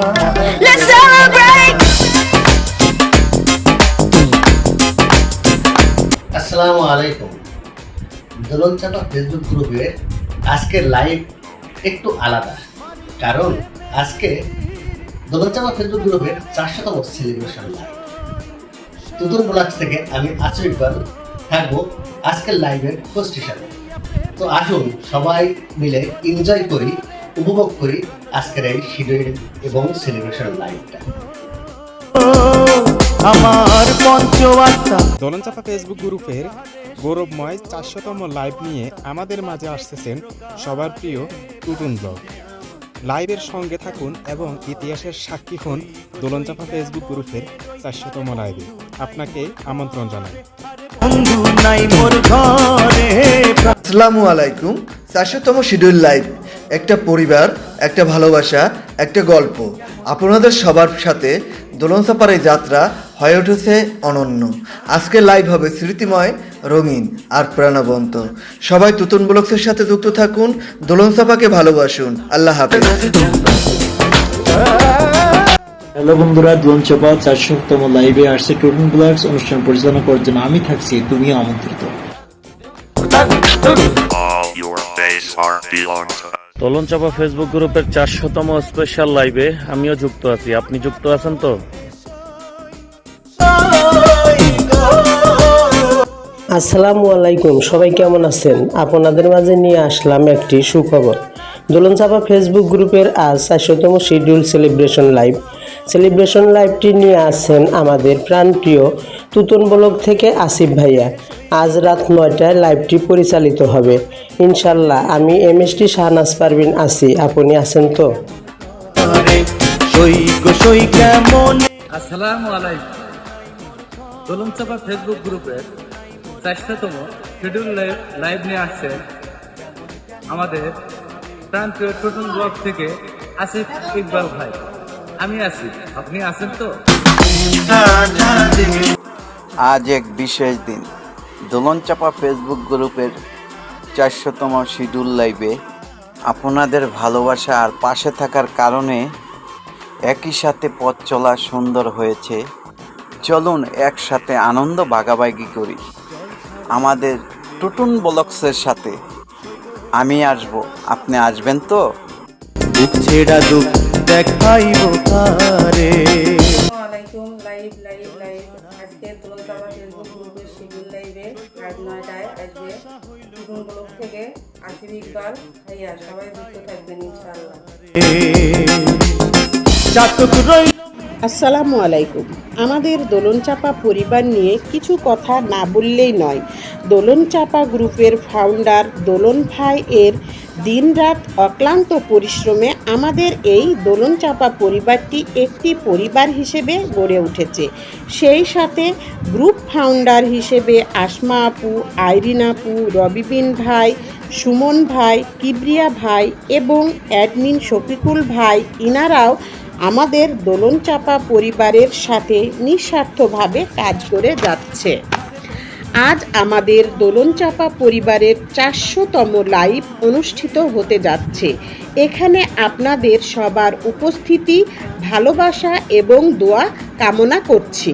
Let's celebrate. আসসালামু আলাইকুম। দোলন চাপা ফেসবুক গ্রুপে আজকের লাইভ একটু আলাদা, কারণ আজকে দোলন চাপা ফেসবুক গ্রুপের 400তম সেলিব্রেশন লাইভ। তুতুন ব্লগস থেকে আমি আসিফ ইকবাল থাকবো আজকের লাইভের হোস্ট হিসাবে। তো আসুন সবাই মিলে এনজয় করি, উপভোগ করি আজকের এই শিডিউল এবং সেলিব্রেশন লাইভটা। আমার পঞ্চবার্তা দোলন চাপা ফেসবুক গ্রুপের গৌরবময় 400তম লাইভ নিয়ে আমাদের মাঝে আসতেছেন সবার প্রিয় টুটুন ব্লগ। লাইভের সঙ্গে থাকুন এবং ইতিহাসের সাক্ষী হন দোলন চাপা ফেসবুক গ্রুপের 400তম লাইভে। আপনাকে আমন্ত্রণ জানাই। বন্ধু নাই মোর ঘরে। আসসালামু আলাইকুম। 400তম শিডিউল লাইভ, একটা পরিবার, একটা ভালোবাসা, একটা গল্প। আপনাদের সবার সাথে দোলন চাপার এই যাত্রা হয়ে উঠেছে অনন্য। আজকে লাইভ হবে স্মৃতিময়, রঙিন আর প্রাণবন্ত। সবাই তুতুন ব্লগসের সাথে যুক্ত থাকুন, দোলন চাপাকে ভালোবাসুন। আল্লাহ হাফেজ। হ্যালো বন্ধুরা, দোলন চাপা 400তম লাইভে আসছে টুটুন ব্লগস। অনুষ্ঠান পরিচালনা করার জন্য আমি থাকছি, তুমিও আমন্ত্রিত। All your days are belong to us. দোলন চাপা ফেসবুক গ্রুপের 400তম স্পেশাল লাইভে আমিও যুক্ত আছি। আপনি যুক্ত আছেন তো? আসসালামু আলাইকুম, সবাই কেমন আছেন? আপনাদের মাঝে নিয়ে আসলাম একটি সুখবর। দোলন চাপা ফেসবুক গ্রুপের আজ 400তম শিডিউল সেলিব্রেশন লাইভটি নিয়ে আসছেন আমাদের প্রাণপ্রিয় তুতুন ব্লগ থেকে আসিফ ভাইয়া। আজ রাত 9টায় লাইভটি পরিচালিত হবে ইনশাল্লাহ। আমি এমএসটি শাহনাজ পারভিন আছি। আপনি আছেন তো? আসসালামু আলাইকুম। দোলন চাপা ফেসবুক গ্রুপের 400তম শিডিউল লাইভ নিয়ে আসছে আমাদের প্রান্তীয় টুটুন ব্লগ থেকে আসিফ ইকবাল ভাই। আমি আছি, আপনি আছেন তো? আজ এক বিশেষ দিন। দোলন চাপা ফেসবুক গ্রুপের 400তম শিডিউল লাইভে আপনাদের ভালোবাসা আর পাশে থাকার কারণে একই সাথে পথ চলা সুন্দর হয়েছে। চলুন একসাথে আনন্দ ভাগাভাগি করি আমাদের টুটুন ব্লগসের সাথে। আমি আসবো, আপনি আসবেন তো? দুঃখ ছেড়া দুঃখ দেখাইব কারে। আসসালামাইকুম। লাইভ আজকে দোলন চাপা ফেসবুক গ্রুপের শিডিউল লাইভে রাত 9টায় আসবে টুটুন ব্লগ থেকে আসিফ ইকবাল ভাইয়া। সবাই যুক্ত থাকবেন ইনশাআল্লাহ। আসসালামু আলাইকুম। আমাদের দোলন চাপা পরিবার নিয়ে কিছু কথা না বললেই নয়। দোলন চাপা গ্রুপের ফাউন্ডার দোলন ভাই এর দিনরাত অক্লান্ত পরিশ্রমে আমাদের এই দোলন চাপা পরিবারটি একটি পরিবার হিসেবে গড়ে উঠেছে। সেই সাথে গ্রুপ ফাউন্ডার হিসেবে আসমা আপু, আইরিন আপু, রবিবিন ভাই, সুমন ভাই, কিবরিয়া ভাই এবং অ্যাডমিন শফিকুল ভাই, ইনারাও আমাদের দোলন চাপা পরিবারের সাথে নিঃস্বার্থভাবে কাজ করে যাচ্ছে। আজ আমাদের দোলন চাপা পরিবারের 400তম লাইভ অনুষ্ঠিত হতে যাচ্ছে। এখানে আপনাদের সবার উপস্থিতি, ভালোবাসা এবং দোয়া কামনা করছি।